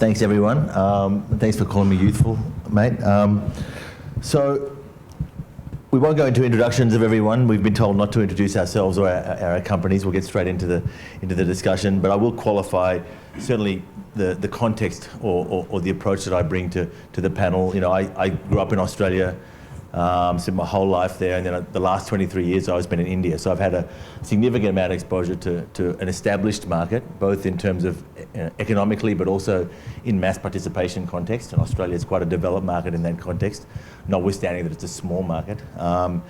Thanks, everyone. Thanks for calling me youthful, mate. So we won't go into introductions of everyone. We've been told not to introduce ourselves or our companies. We'll get straight into the discussion. But I will qualify certainly the context or the approach that I bring to the panel. You know, I grew up in Australia. Spent my whole life there, and then the last 23 years I've spent in India. So I've had a significant amount of exposure to an established market, both in terms of economically, but also in mass participation context. And Australia is quite a developed market in that context, notwithstanding that it's a small market. And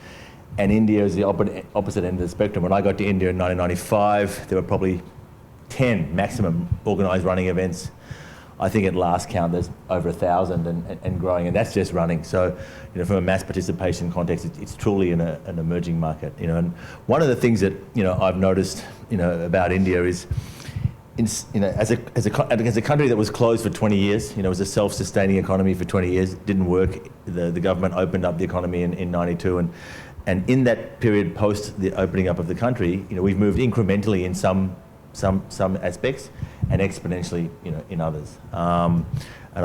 India is the opposite end of the spectrum. When I got to India in 1995, there were probably 10 maximum organised running events. I think at last count there's over 1,000 and growing, and that's just running. So, you know, from a mass participation context, it's truly an emerging market. You know, and one of the things that I've noticed about India is, as a country that was closed for 20 years, it was a self-sustaining economy for 20 years, didn't work. The government opened up the economy in '92, and in that period post the opening up of the country, we've moved incrementally in some aspects and exponentially in others. And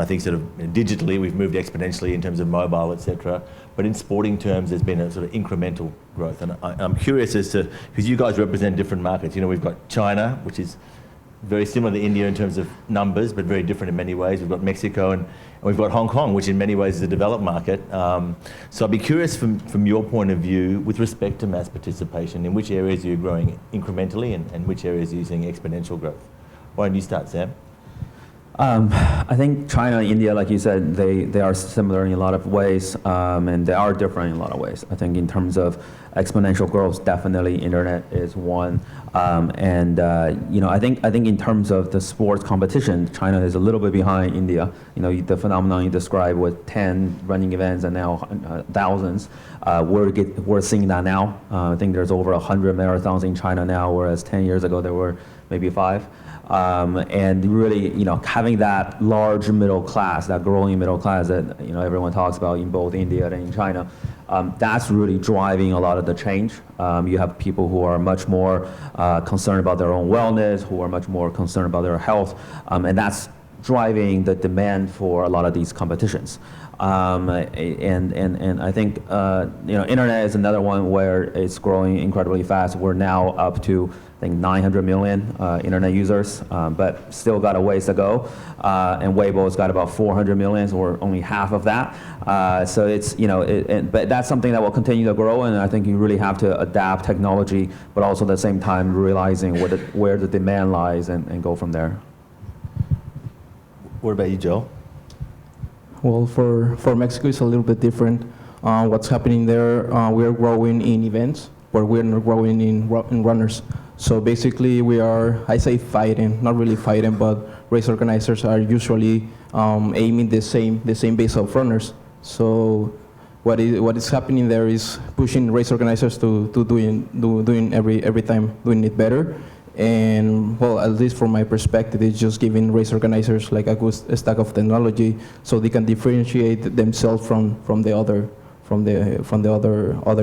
I think sort of digitally we've moved exponentially in terms of mobile, etc. But in sporting terms, there's been a sort of incremental growth. And I'm curious as to, because you guys represent different markets. We've got China, which is very similar to India in terms of numbers, but very different in many ways. We've got Mexico and we've got Hong Kong, which in many ways is a developed market. So I'd be curious from your point of view, with respect to mass participation, in which areas are you growing incrementally and which areas are you seeing exponential growth? Why don't you start, Sam? I think China and India, like you said, they are similar in a lot of ways, and they are different in a lot of ways. I think in terms of exponential growth, definitely internet is one. I think in terms of the sports competition, China is a little bit behind India. The phenomenon you described with 10 running events and now thousands. We're seeing that now. I think there's over 100 marathons in China now, whereas 10 years ago there were maybe 5. And really, having that large middle class, that growing middle class that everyone talks about in both India and in China, that's really driving a lot of the change. You have people who are much more concerned about their own wellness, who are much more concerned about their health, and that's driving the demand for a lot of these competitions. And I think internet is another one where it's growing incredibly fast. We're now up to I think 900 million internet users, but still got a ways to go. And Weibo's got about 400 million, so we're only half of that. So it's but that's something that will continue to grow, and I think you really have to adapt technology, but also at the same time realizing where the demand lies and go from there. What about you, Joel? Well, for Mexico, it's a little bit different. What's happening there, we're growing in events, but we're not growing in runners. So basically, we are, I say fighting, not really fighting, but race organizers are usually aiming the same base of runners. So what is happening there is pushing race organizers to doing every time doing it better. And well, at least from my perspective, it's just giving race organizers like a good stack of technology so they can differentiate themselves from the other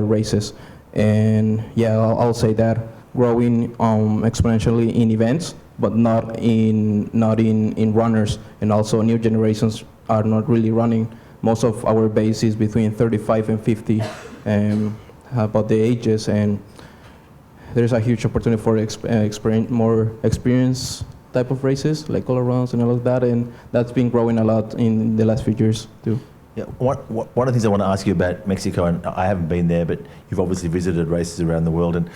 races. And yeah, I'll say that growing exponentially in events, but not in runners. And also new generations are not really running. Most of our base is between 35 and 50 about the ages, and there's a huge opportunity for more experience type of races, like color runs and all of that, and that's been growing a lot in the last few years too. Yeah, one of the things I want to ask you about Mexico, and I haven't been there, but you've obviously visited races around the world, and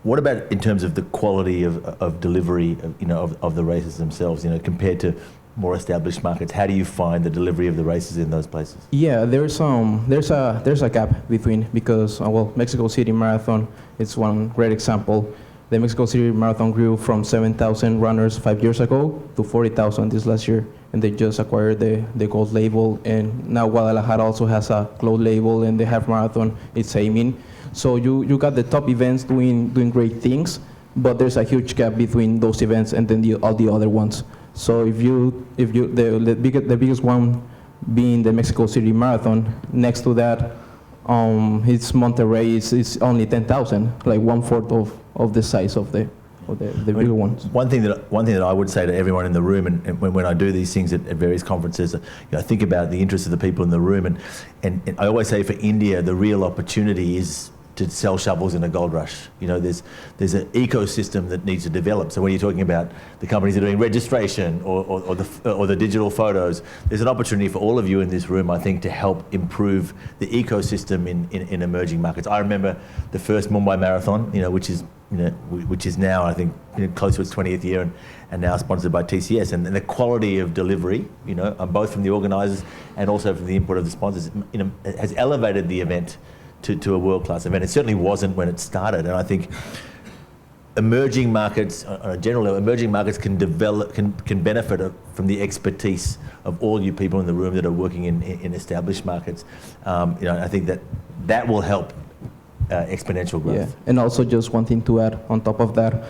what about in terms of the quality of delivery of the races themselves, compared to more established markets? How do you find the delivery of the races in those places? Yeah, there's a gap between, because Mexico City Marathon is one great example. The Mexico City Marathon grew from 7,000 runners 5 years ago to 40,000 this last year, and they just acquired the gold label. And now Guadalajara also has a gold label, and the half marathon is aiming. So you got the top events doing great things, but there's a huge gap between those events and then all the other ones. So if the biggest one being the Mexico City Marathon, next to that, it's Monterrey. It's only 10,000, like 1/4 of the size of the or the bigger ones. One thing that I would say to everyone in the room, and when I do these things at various conferences, I think about the interests of the people in the room, and I always say for India, the real opportunity is to sell shovels in a gold rush. There's an ecosystem that needs to develop. So when you're talking about the companies that are doing registration or the digital photos, there's an opportunity for all of you in this room, I think, to help improve the ecosystem in emerging markets. I remember the first Mumbai Marathon, which is now, I think, close to its 20th year and now sponsored by TCS. And the quality of delivery, both from the organisers and also from the input of the sponsors, has elevated the event to a world-class event. It certainly wasn't when it started. And I think emerging markets, on a general level, emerging markets can benefit from the expertise of all you people in the room that are working in established markets. I think that will help exponential growth. Yeah, and also just one thing to add on top of that,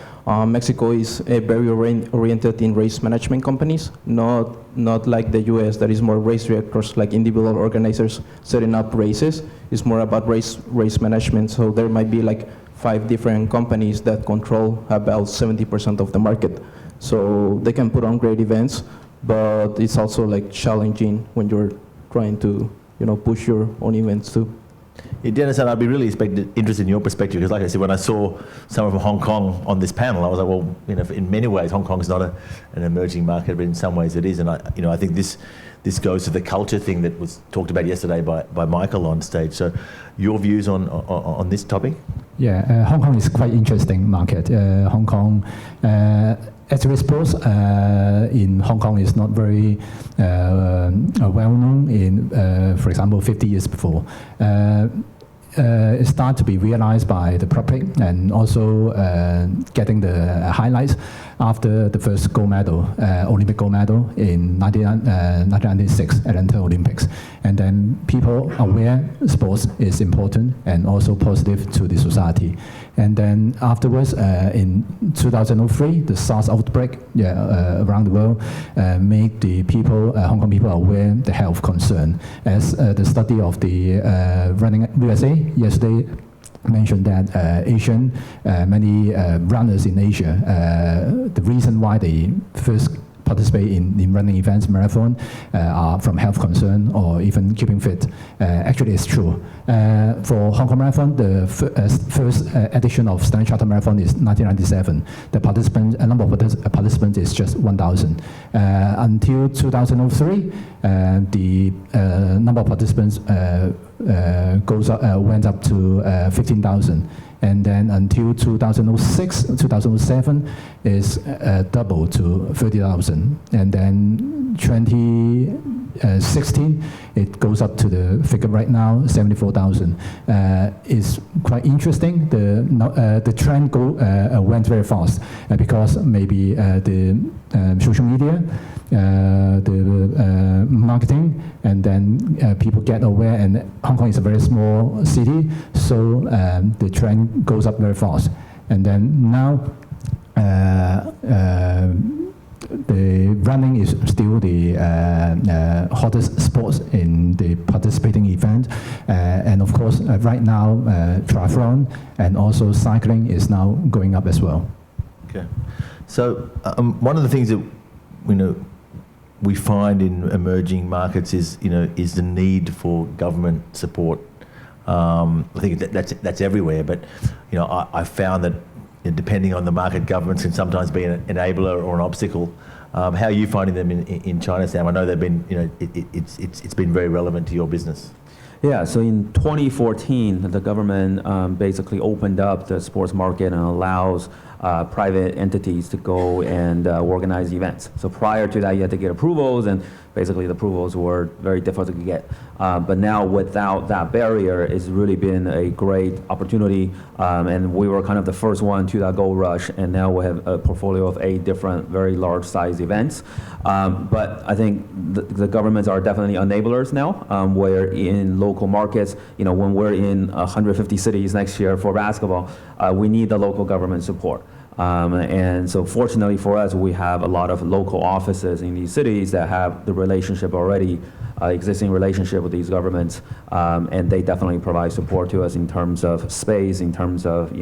Mexico is very oriented in race management companies, not like the US that is more race directors, like individual organizers setting up races. It's more about race management. So there might be like 5 different companies that control about 70% of the market. So they can put on great events, but it's also like challenging when you're trying to push your own events too. Yeah, Dennis, and I'd be really interested in your perspective, because like I said, when I saw someone from Hong Kong on this panel, I was like, well, in many ways, Hong Kong is not an emerging market, but in some ways it is. And I think this goes to the culture thing that was talked about yesterday by Michael on stage. So your views on this topic? Yeah, Hong Kong is quite interesting market. Hong Kong, archery sports in Hong Kong is not very well known in, for example, 50 years before. It started to be realized by the public and also getting the highlights after the first gold medal, Olympic gold medal in 1996 Atlanta Olympics. And then people aware sports is important and also positive to the society. And then afterwards, in 2003, the SARS outbreak around the world made the people, Hong Kong people, aware the health concern. As the study of the Running USA yesterday mentioned that many runners in Asia, the reason why they first participate in running events, marathon, are from health concern or even keeping fit. Actually, it's true. For Hong Kong Marathon, the first edition of Standard Chartered Marathon is 1997. The number of participants is just 1,000. Until 2003, the number of participants went up to 15,000. And then until 2006, 2007 is double to 30,000. And then 2016, it goes up to the figure right now, 74,000. It's quite interesting. The trend went very fast because maybe the social media, the marketing, and then people get aware, and Hong Kong is a very small city, so the trend goes up very fast. And then now the running is still the hottest sports in the participating event, and of course right now triathlon and also cycling is now going up as well. Okay, so one of the things that we find in emerging markets is the need for government support. I think that's everywhere, but I found that depending on the market, governments can sometimes be an enabler or an obstacle. How are you finding them in China, Sam? I know they've been, it's been very relevant to your business. Yeah, so in 2014, the government basically opened up the sports market and allows private entities to go and organize events. So prior to that, you had to get approvals, and basically the approvals were very difficult to get. But now without that barrier, it's really been a great opportunity. And we were kind of the first one to that gold rush, and now we have a portfolio of 8 different very large size events. But I think the governments are definitely enablers now, where in local markets, when we're in 150 cities next year for basketball, we need the local government support. And so fortunately for us, we have a lot of local offices in these cities that have the relationship already existing relationship with these governments, and they definitely provide support to us in terms of space, in terms of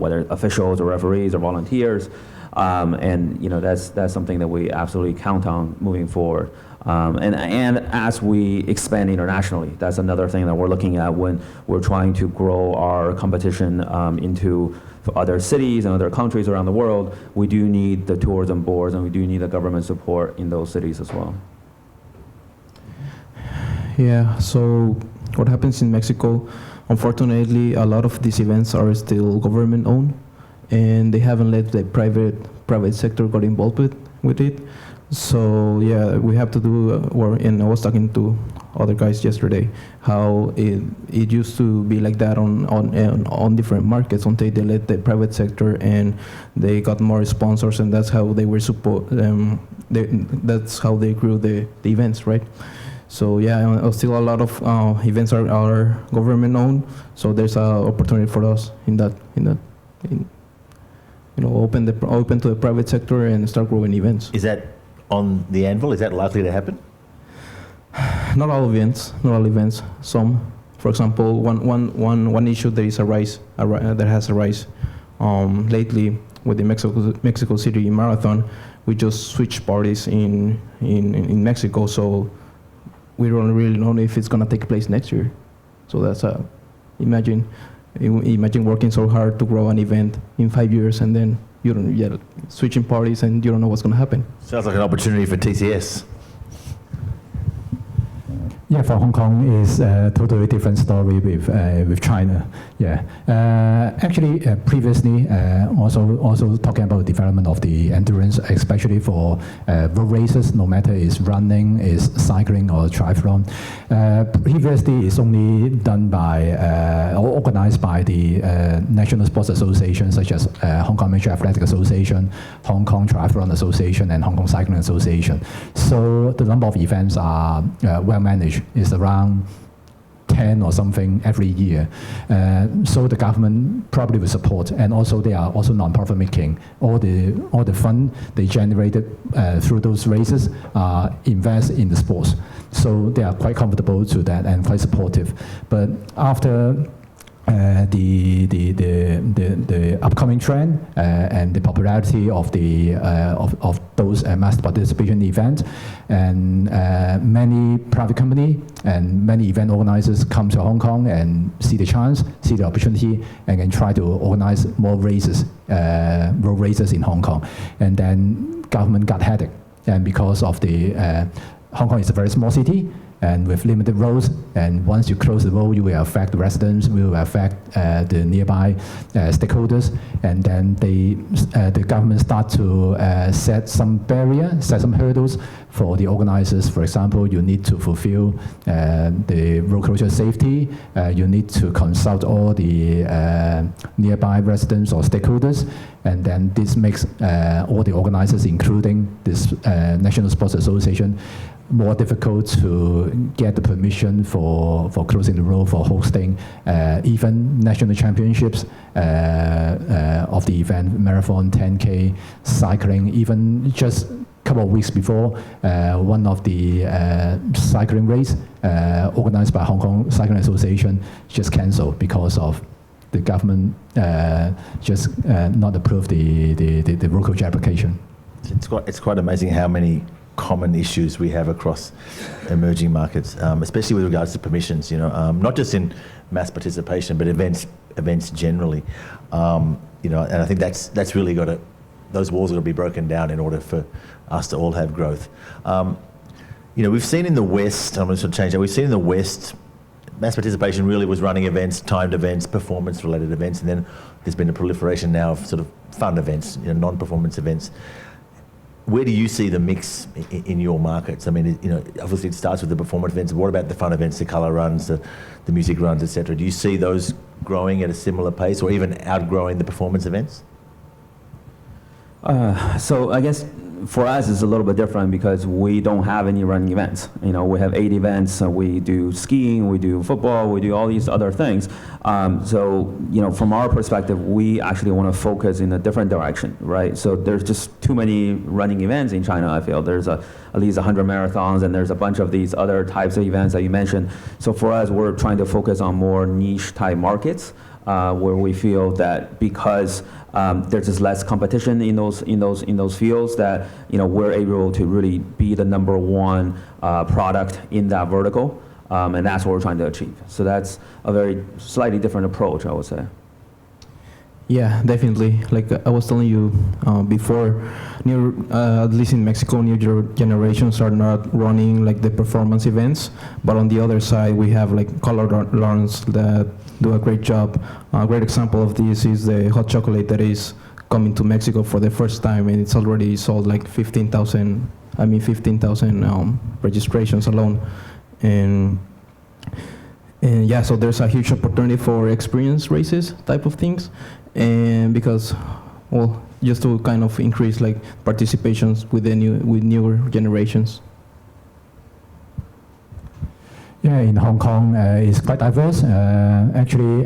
whether officials or referees or volunteers, and that's something that we absolutely count on moving forward. And as we expand internationally, that's another thing that we're looking at when we're trying to grow our competition into other cities and other countries around the world. We do need the tourism boards and we do need the government support in those cities as well. Yeah, so what happens in Mexico, unfortunately, a lot of these events are still government owned, and they haven't let the private sector get involved with it. So yeah, we have to do work, and I was talking to other guys yesterday how it used to be like that on different markets until they let the private sector and they got more sponsors, and that's how they were that's how they grew the events, right? So yeah, still a lot of events are government owned, so there's an opportunity for us in open to the private sector and start growing events. Is that on the anvil? Is that likely to happen? Not all events. Some, for example, one issue there is that has arisen lately with the Mexico City Marathon. We just switched parties in Mexico, so we don't really know if it's gonna take place next year. So that's imagine working so hard to grow an event in 5 years, and then switching parties and you don't know what's gonna happen. Sounds like an opportunity for TCS. Yeah, for Hong Kong is a totally different story with China. Yeah, actually previously also talking about development of the endurance, especially for road races, no matter is running, is cycling or triathlon. Previously, it's only done by or organized by the national sports associations such as Hong Kong Amateur Athletic Association, Hong Kong Triathlon Association, and Hong Kong Cycling Association. So the number of events are well managed. Is around 10 or something every year. So the government probably will support, and also they are also non-profit making. All the fund they generated through those races invest in the sports. So they are quite comfortable to that and quite supportive. But after the upcoming trend and the popularity of those mass participation events, and many private company and many event organizers come to Hong Kong and see the chance, see the opportunity, and then try to organize more races, road races in Hong Kong. And then government got headache, and because of the Hong Kong is a very small city, and with limited roads, and once you close the road, you will affect the residents, will affect the nearby stakeholders, and then the government start to set some barrier, set some hurdles for the organizers. For example, you need to fulfill the road closure safety, you need to consult all the nearby residents or stakeholders, and then this makes all the organizers, including this National Sports Association, more difficult to get the permission for closing the road, for hosting even national championships of the event, marathon, 10K, cycling. Even just a couple of weeks before, one of the cycling race organized by Hong Kong Cycling Association just cancelled because of the government just not approved the road closure application. It's quite amazing how many common issues we have across emerging markets, especially with regards to permissions. Not just in mass participation, but events generally. And I think that's really got to, those walls are going to be broken down in order for us to all have growth. We've seen in the West. I'm going to sort of change that. We've seen in the West, mass participation really was running events, timed events, performance-related events, and then there's been a proliferation now of sort of fun events, non-performance events. Where do you see the mix in your markets? I mean, obviously it starts with the performance events. What about the fun events, the colour runs, the music runs, etc.? Do you see those growing at a similar pace, or even outgrowing the performance events? So I guess for us, it's a little bit different because we don't have any running events. You know, we have 8 events. So we do skiing, we do football, we do all these other things. So, you know, from our perspective, we actually want to focus in a different direction, right? So there's just too many running events in China, I feel. There's at least 100 marathons, and there's a bunch of these other types of events that you mentioned. So for us, we're trying to focus on more niche type markets, where we feel that because there's just less competition in those fields, that, you know, we're able to really be the #1 product in that vertical, and that's what we're trying to achieve. So that's a very slightly different approach, I would say. Yeah, definitely. Like I was telling you before, at least in Mexico, new generations are not running like the performance events. But on the other side, we have like color runs that do a great job. A great example of this is the hot chocolate that is coming to Mexico for the first time, and it's already sold like 15,000 registrations alone. And yeah, so there's a huge opportunity for experience races type of things. And because, well, just to kind of increase like participations with newer generations. Yeah, in Hong Kong, it's quite diverse. Actually,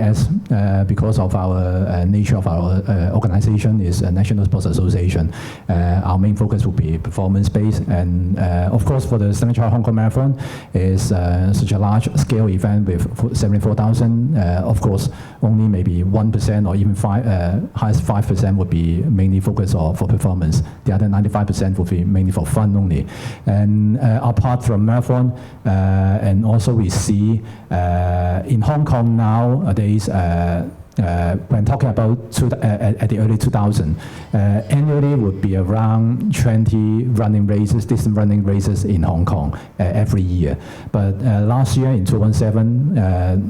because of our nature of our organization is a National Sports Association, our main focus will be performance-based. And of course, for the Standard Chartered Hong Kong Marathon, is such a large-scale event with 74,000. Of course, only maybe 1% or even highest 5% would be mainly focused for performance. The other 95% would be mainly for fun only. And apart from marathon, and also we see in Hong Kong nowadays, when talking about at the early 2000s, annually would be around 20 running races, distant running races in Hong Kong every year. But last year in 2007,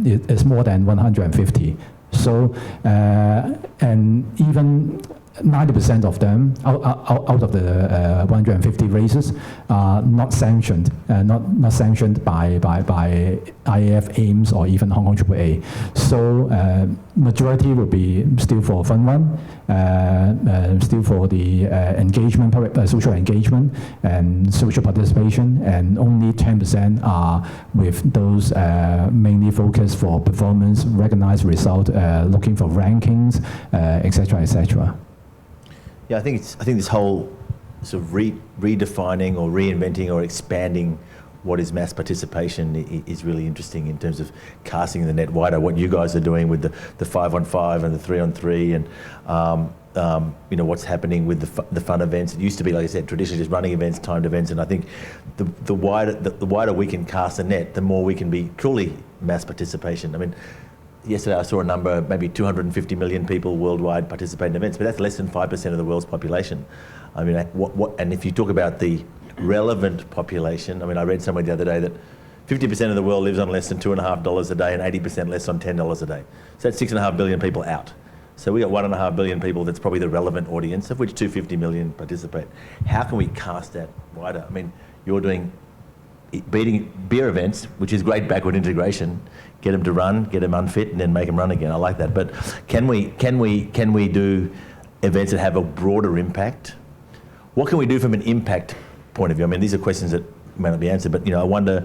it is more than 150. So, and even 90% of them, out of the 150 races, are not sanctioned, not sanctioned by IAF, AIMS, or even Hong Kong AAA. So majority will be still for fun run, still for the engagement, social engagement and social participation, and only 10% are with those mainly focused for performance, recognized result, looking for rankings, etc., etc. Yeah, I think this whole sort of redefining or reinventing or expanding what is mass participation is really interesting in terms of casting the net wider. What you guys are doing with the 5-on-5 and the 3-on-3, and you know, what's happening with the fun events. It used to be, like I said, traditionally just running events, timed events, and I think the wider we can cast the net, the more we can be truly mass participation. I mean, yesterday I saw a number, maybe 250 million people worldwide participate in events, but that's less than 5% of the world's population. I mean, and if you talk about the relevant population, I mean, I read somewhere the other day that 50% of the world lives on less than $2.50 a day and 80% less on $10 a day. So that's 6.5 billion people out. So we got 1.5 billion people that's probably the relevant audience, of which 250 million participate. How can we cast that wider? I mean, you're doing beating beer events, which is great backward integration. Get them to run, get them unfit, and then make them run again. I like that. But can we do events that have a broader impact? What can we do from an impact point of view? I mean, these are questions that may not be answered, but, you know, I wonder,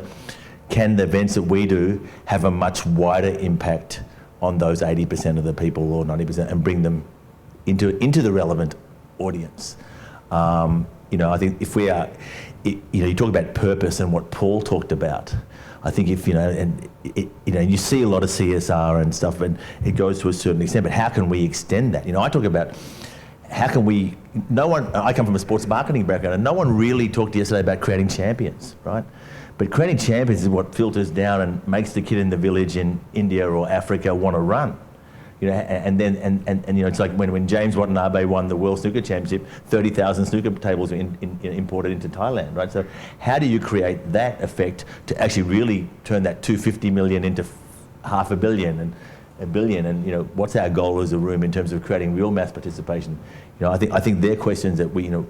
can the events that we do have a much wider impact on those 80% of the people or 90% and bring them into the relevant audience? You know, I think if we are, you know, you talk about purpose and what Paul talked about. I think if, you know, and you know, you see a lot of CSR and stuff, and it goes to a certain extent, but how can we extend that? You know, I talk about how can we, I come from a sports marketing background, and no one really talked yesterday about creating champions, right? But creating champions is what filters down and makes the kid in the village in India or Africa want to run. You know, and you know, it's like when James Watanabe won the World Snooker Championship, 30,000 snooker tables were imported into Thailand, right? So how do you create that effect to actually really turn that 250 million into 500 million and a billion? And, you know, what's our goal as a room in terms of creating real mass participation? You know, I think they're questions that we, you know,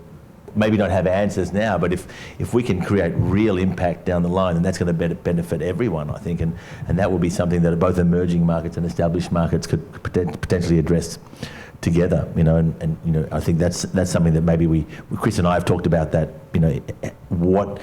maybe not have answers now, but if we can create real impact down the line, then that's going to benefit everyone, I think, and that will be something that both emerging markets and established markets could potentially address together, and I think that's something that maybe Chris and I have talked about that, what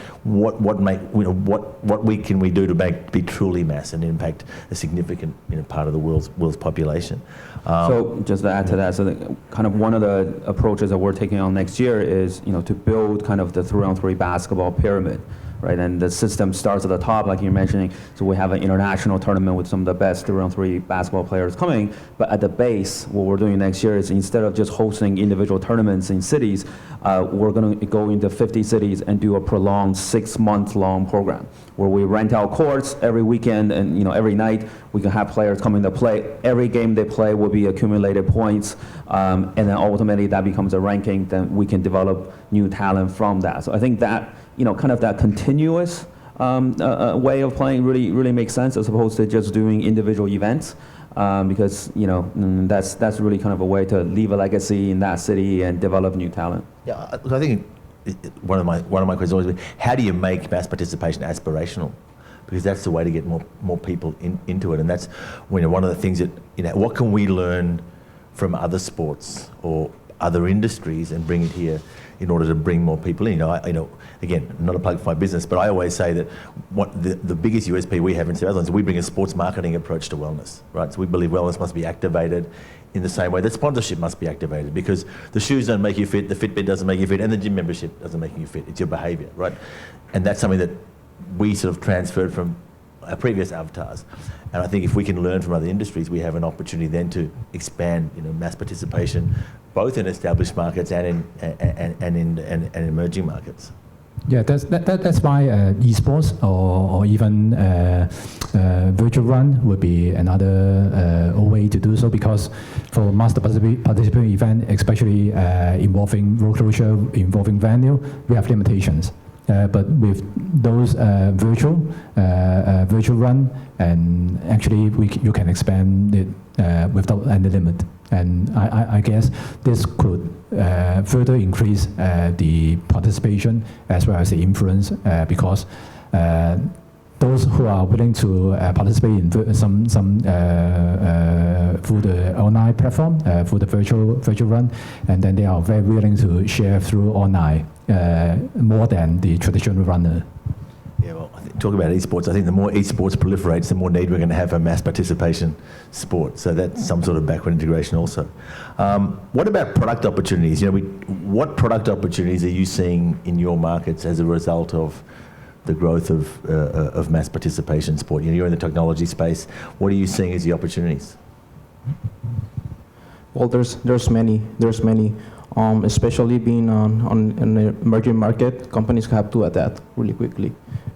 can we do to be truly mass and impact a significant part of the world's population. So just to add to that, so kind of one of the approaches that we're taking on next year is to build kind of the 3-on-3 basketball pyramid. Right, and the system starts at the top, like you're mentioning. So we have an international tournament with some of the best 3-on-3 basketball players coming. But at the base, what we're doing next year is instead of just hosting individual tournaments in cities, we're going to go into 50 cities and do a prolonged 6-month-long program where we rent out courts every weekend, and every night we can have players coming to play. Every game they play will be accumulated points, and then ultimately that becomes a ranking. Then we can develop new talent from that. So I think that kind of that continuous way of playing really makes sense as opposed to just doing individual events, because that's really kind of a way to leave a legacy in that city and develop new talent. Yeah, I think one of my questions always been, how do you make mass participation aspirational? Because that's the way to get more people into it, and that's one of the things that what can we learn from other sports or other industries and bring it here in order to bring more people in. Again, not a plug for my business, but I always say that what the biggest USP we have in Stepathlon is we bring a sports marketing approach to wellness, right? So we believe wellness must be activated in the same way that sponsorship must be activated, because the shoes don't make you fit, the Fitbit doesn't make you fit, and the gym membership doesn't make you fit. It's your behaviour, right? And that's something that we sort of transferred from our previous avatars. And I think if we can learn from other industries, we have an opportunity then to expand, mass participation, both in established markets and in emerging markets. Yeah, that's why esports or even virtual run would be another way to do so, because for mass participation event, especially involving road closure, involving venue, we have limitations. But with those virtual run, and actually you can expand it without any limit. And I guess this could further increase the participation as well as the influence, because those who are willing to participate in some through the online platform, through the virtual run, and then they are very willing to share through online more than the traditional runner. Yeah, well, talk about esports. I think the more esports proliferates, the more need we're going to have a mass participation sport. So that's some sort of backward integration also. What about product opportunities? What product opportunities are you seeing in your markets as a result of the growth of mass participation sport? You're in the technology space. What are you seeing as the opportunities? Well, there's many. Especially being on an emerging market, companies have to adapt really quickly.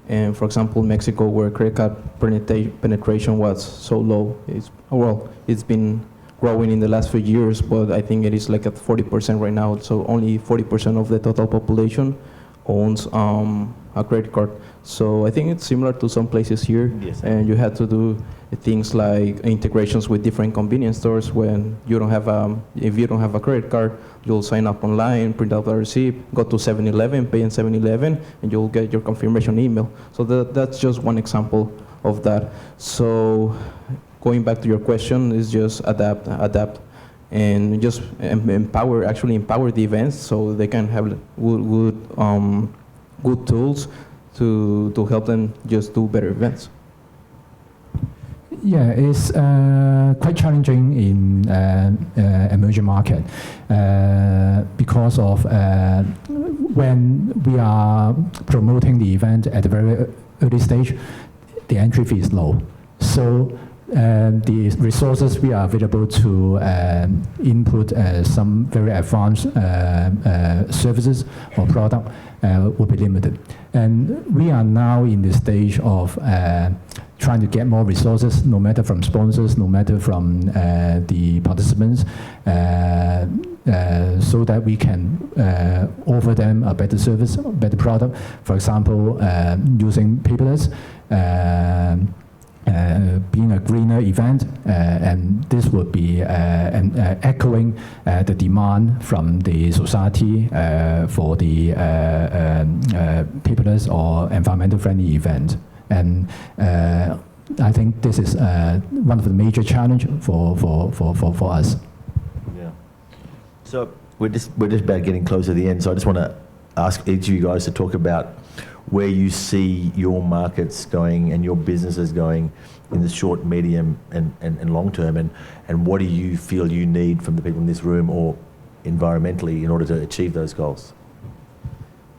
And for example, Mexico, where credit card penetration was so low, it's been growing in the last few years, but I think it is like at 40% right now. So only 40% of the total population owns a credit card. So I think it's similar to some places here. Yes. And you had to do things like integrations with different convenience stores. When you don't have if you don't have a credit card, you'll sign up online, print out a receipt, go to 7-Eleven, pay in 7-Eleven, and you'll get your confirmation email. So that's just one example of that. So going back to your question, is just adapt, and just empower the events so they can have good tools to help them just do better events. Yeah, it's quite challenging in emerging market because of when we are promoting the event at the very early stage, the entry fee is low. So the resources we are available to input some very advanced services or product will be limited. And we are now in the stage of trying to get more resources, no matter from sponsors, no matter from the participants, so that we can offer them a better service, a better product. For example, using paperless, being a greener event, and this would be echoing the demand from the society for the paperless or environmental friendly event. And I think this is one of the major challenges for us. Yeah. So we're just about getting close to the end. So I just want to ask each of you guys to talk about where you see your markets going and your businesses going in the short, medium, and long term, and what do you feel you need from the people in this room or environmentally in order to achieve those goals?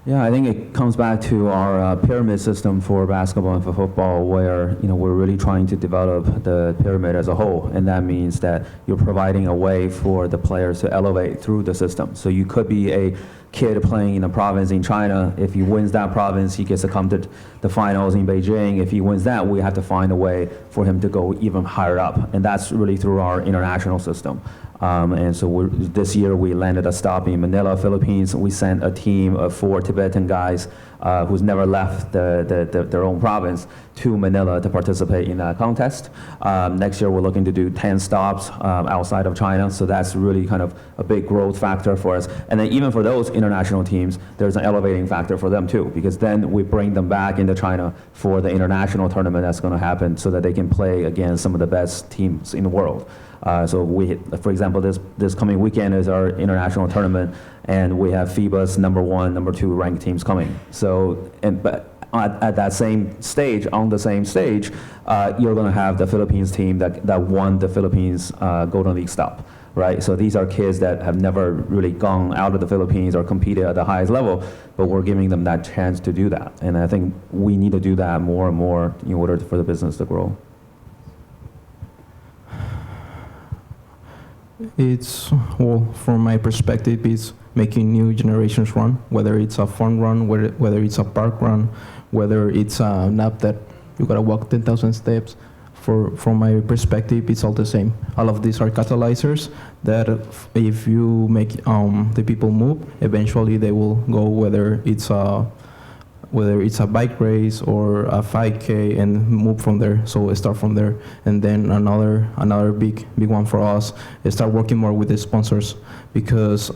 Yeah, I think it comes back to our pyramid system for basketball and for football, where we're really trying to develop the pyramid as a whole, and that means that you're providing a way for the players to elevate through the system. So you could be a kid playing in a province in China. If he wins that province, he gets to come to the finals in Beijing. If he wins that, we have to find a way for him to go even higher up, and that's really through our international system. And so this year we landed a stop in Manila, Philippines. We sent a team of 4 Tibetan guys who's never left their own province to Manila to participate in that contest. Next year we're looking to do 10 stops outside of China, so that's really kind of a big growth factor for us. And then even for those international teams, there's an elevating factor for them too, because then we bring them back into China for the international tournament that's going to happen so that they can play against some of the best teams in the world. So we, for example, this coming weekend is our international tournament, and we have FIBA's number 1, number 2 ranked teams coming. So, but at that same stage, on the same stage, you're going to have the Philippines team that won the Philippines Golden League stop, right? So these are kids that have never really gone out of the Philippines or competed at the highest level, but we're giving them that chance to do that. And I think we need to do that more and more in order for the business to grow. It's, well, from my perspective, it's making new generations run, whether it's a fun run, whether it's a park run, whether it's a nap that you gotta walk 10,000 steps. From my perspective, it's all the same. All of these are catalyzers that if you make the people move, eventually they will go, whether it's a bike race or a 5K, and move from there. So start from there. And then another big one for us is start working more with the sponsors, because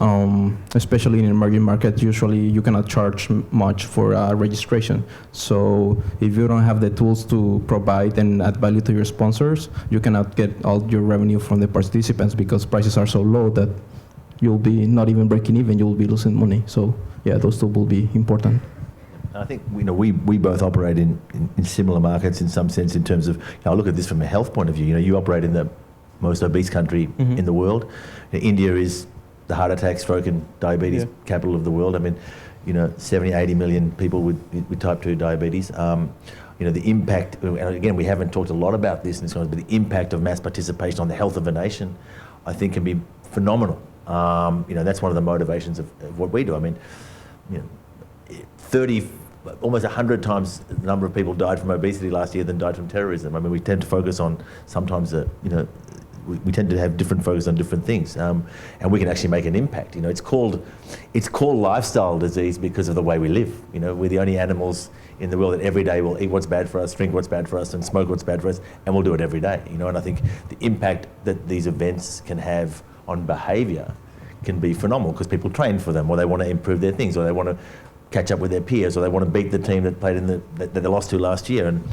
especially in emerging markets, usually you cannot charge much for registration. So if you don't have the tools to provide and add value to your sponsors, you cannot get all your revenue from the participants, because prices are so low that you'll be not even breaking even, you'll be losing money. So yeah, those two will be important. I think we both operate in similar markets in some sense, in terms of, I look at this from a health point of view. You operate in the most obese country in the world. India is the heart attack, stroke and diabetes capital of the world. I mean, 70, 80 million people with type 2 diabetes. The impact, and again, we haven't talked a lot about this in this context, but the impact of mass participation on the health of a nation, I think, can be phenomenal. That's one of the motivations of what we do. I mean, almost 100 times the number of people died from obesity last year than died from terrorism. I mean, we tend to focus on sometimes, we tend to have different focus on different things, and we can actually make an impact. It's called lifestyle disease because of the way we live. We're the only animals in the world that every day will eat what's bad for us, drink what's bad for us, and smoke what's bad for us, and we'll do it every day. And I think the impact that these events can have on behaviour can be phenomenal, because people train for them, or they want to improve their things, or they want to catch up with their peers, or they want to beat the team that played that they lost to last year. And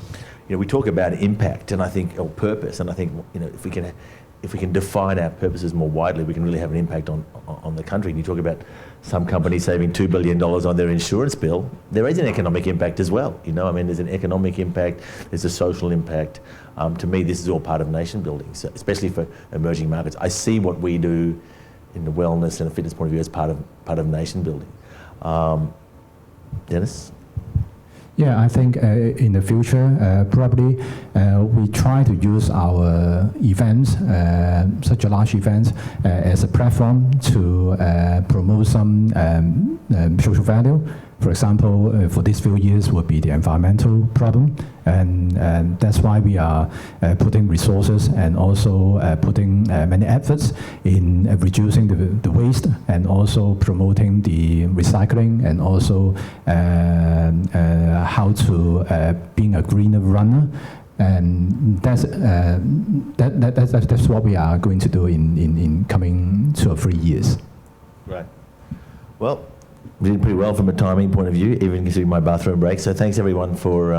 we talk about impact, and I think, or purpose, and I think if we can define our purposes more widely, we can really have an impact on the country. And you talk about some companies saving $2 billion on their insurance bill. There is an economic impact as well. I mean, there's an economic impact, there's a social impact. To me, this is all part of nation building, so especially for emerging markets. I see what we do in the wellness and the fitness point of view as part of nation building. Dennis? Yeah, I think in the future, probably we try to use our events, such a large events, as a platform to promote some social value. For example, for these few years would be the environmental problem, and that's why we are putting resources and also putting many efforts in reducing the waste, and also promoting the recycling, and also how to being a greener runner. And that's what we are going to do in coming 2 or 3 years. Right. Well, we did pretty well from a timing point of view, even considering my bathroom break. So thanks everyone for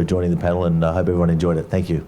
joining the panel, and I hope everyone enjoyed it. Thank you.